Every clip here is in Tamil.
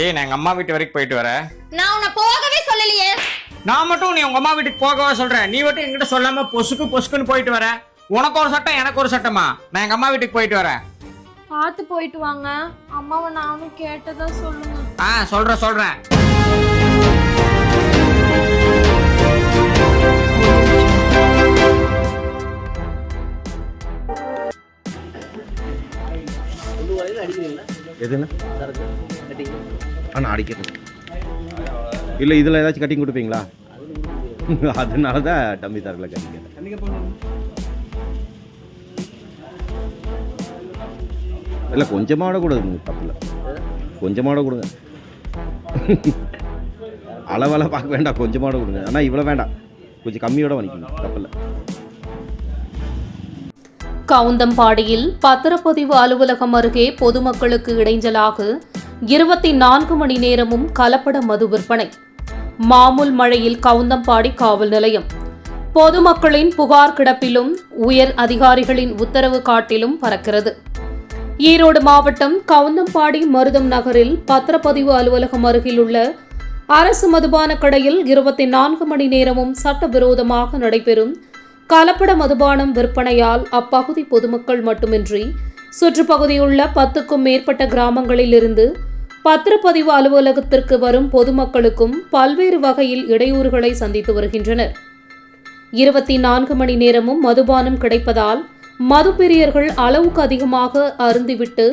ஏய், நான் எங்க அம்மா வீட்டு வரைக்கும் போயிட்டு வரேன். நான் உன்னை போகவே சொல்லலையே. நான் மட்டும் நீ உங்க அம்மா வீட்டுக்கு போகவா சொல்றேன்? நீ மட்டும் என்கிட்ட சொல்லாம பொசுக்குன்னு போயிட்டு வர. உனக்கு ஒரு சட்டம், எனக்கு ஒரு சட்டமா? நான் எங்க அம்மா வீட்டுக்கு போயிட்டு வரேன். பார்த்து போயிட்டு வாங்க. அம்மாவை நானும் கேட்டதா சொல்லுங்க. சொல்றேன். எதுண்ணா அண்ணா அடிக்கிறது இல்லை, இதில் ஏதாச்சும் கட்டிங் கொடுப்பீங்களா? அதனால தான் டம்மி தரல கட்டிங்க. இல்லை கொஞ்சமாட கொடுங்க, தப்பில்லை, கொஞ்சமாட கொடுங்க. அளவெல்லாம் பார்க்க வேண்டாம், கொஞ்சமாட கொடுங்க. ஆனால் இவ்வளோ வேண்டாம், கொஞ்சம் கம்மியோட வணிக்கணும், தப்பில்லை. கவுந்தம்பாடியில் பத்திரப்பதிவு அலுவலகம் அருகே பொதுமக்களுக்கு இடைஞ்சலாக 24 மணி நேரமும் கலப்பட மது விற்பனை. மாமூல் மழையில் கவுந்தம்பாடி காவல் நிலையம். பொதுமக்களின் புகார் கிடப்பிலும் உயர் அதிகாரிகளின் உத்தரவு காட்டிலும் பறக்கிறது. ஈரோடு மாவட்டம் கவுந்தம்பாடி மருதம் நகரில் பத்திரப்பதிவு அலுவலகம் அருகில் உள்ள அரசு மதுபான கடையில் 24 மணி நேரமும் சட்டவிரோதமாக நடைபெறும் கலப்பட மதுபானம் விற்பனையால் அப்பகுதி பொதுமக்கள் மட்டுமின்றி சுற்றுப்பகுதியுள்ள 10க்கும் மேற்பட்ட கிராமங்களில் இருந்து பத்திரப்பதிவு அலுவலகத்திற்கு வரும் பொதுமக்களுக்கும் பல்வேறு வகையில் இடையூறுகளை சந்தித்து வருகின்றனர். 24 மணி நேரமும் மதுபானம் கிடைப்பதால் மதுப்பிரியர்கள் அளவுக்கு அதிகமாக அருந்திவிட்டு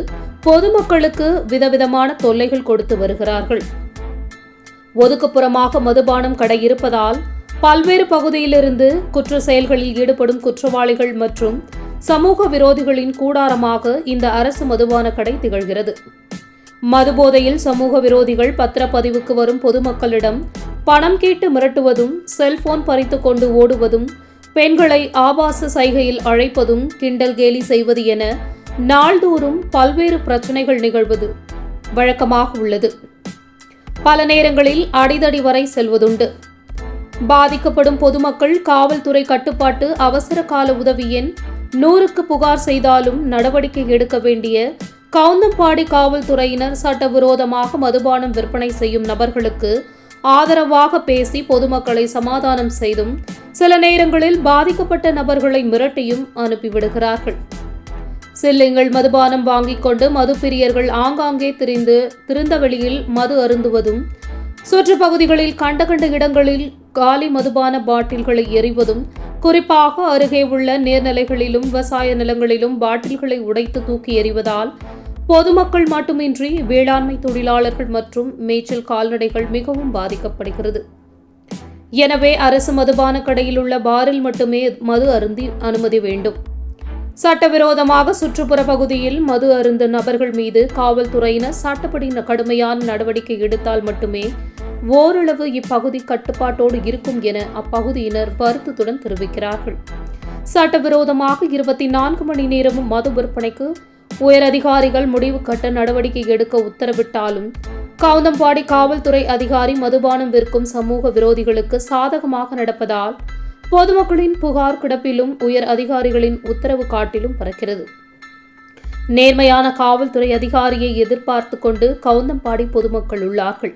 பொதுமக்களுக்கு விதவிதமான தொல்லைகள் கொடுத்து வருகிறார்கள். ஒதுக்குப்புறமாக மதுபானம் கடை இருப்பதால் பல்வேறு பகுதியிலிருந்து குற்ற செயல்களில் ஈடுபடும் குற்றவாளிகள் மற்றும் சமூக விரோதிகளின் கூடாரமாக இந்த அரசு மதுபான கடை திகழ்கிறது. மதுபோதையில் சமூக விரோதிகள் பத்திரப்பதிவுக்கு வரும் பொதுமக்களிடம் பணம் கேட்டு மிரட்டுவதும், செல்போன் பறித்து கொண்டு ஓடுவதும், பெண்களை ஆபாச சைகையில் அழைப்பதும், கிண்டல் கேலி செய்வது என நாள்தோறும் பல்வேறு பிரச்சனைகள் நிகழ்வது வழக்கமாக உள்ளது. பல நேரங்களில் அடிதடி வரை செல்வதுண்டு. பாதிக்கப்படும் பொதுமக்கள் காவல்துறை கட்டுப்பாட்டு அவசர கால உதவி எண் 100க்கு புகார் செய்தாலும் நடவடிக்கை எடுக்க வேண்டிய கவுந்தம்பாடி காவல்துறையினர் சட்டவிரோதமாக மதுபானம் விற்பனை செய்யும் நபர்களுக்கு ஆதரவாக பேசி பொதுமக்களை சமாதானம் செய்தும் சில நேரங்களில் பாதிக்கப்பட்ட நபர்களை மிரட்டியும் அனுப்பிவிடுகிறார்கள். சில்லிங்கள் மதுபானம் வாங்கிக் கொண்டு மதுப்பிரியர்கள் ஆங்காங்கே திறந்தவெளியில் மது அருந்துவதும், சுற்றுப்பகுதிகளில் கண்ட இடங்களில் காலி மதுபான பாட்டில்களை எறிவதும், குறிப்பாக அருகே உள்ள நீர்நிலைகளிலும் விவசாய நிலங்களிலும் பாட்டில்களை உடைத்து தூக்கி எறிவதால் பொதுமக்கள் மட்டுமின்றி வேளாண்மை தொழிலாளர்கள் மற்றும் மேய்ச்சல் கால்நடைகள் மிகவும் பாதிக்கப்படுகிறது. எனவே அரசு மதுபான கடையில் உள்ள பாரில் மட்டுமே மது அருந்தி அனுமதி வேண்டும். சட்டவிரோதமாக சுற்றுப்புற பகுதியில் மது அருந்தும் நபர்கள் மீது காவல்துறையினர் சட்டப்படி கடுமையான நடவடிக்கை எடுத்தால் மட்டுமே ஓரளவு இப்பகுதி கட்டுப்பாட்டோடு இருக்கும் என அப்பகுதியினர் வருத்தத்துடன் தெரிவிக்கிறார்கள். சட்டவிரோதமாக 24 மணி நேரமும் மது விற்பனைக்கு உயர் அதிகாரிகள் முடிவு கட்ட நடவடிக்கை எடுக்க உத்தரவிட்டாலும் கவுந்தம்பாடி காவல்துறை அதிகாரி மதுபானம் விற்கும் சமூக விரோதிகளுக்கு சாதகமாக நடப்பதால் பொதுமக்களின் புகார் கிடப்பிலும் உயர் அதிகாரிகளின் உத்தரவு காட்டிலும் பறக்கிறது. நேர்மையான காவல்துறை அதிகாரியை எதிர்பார்த்து கொண்டு கவுந்தம்பாடி பொதுமக்கள் உள்ளார்கள்.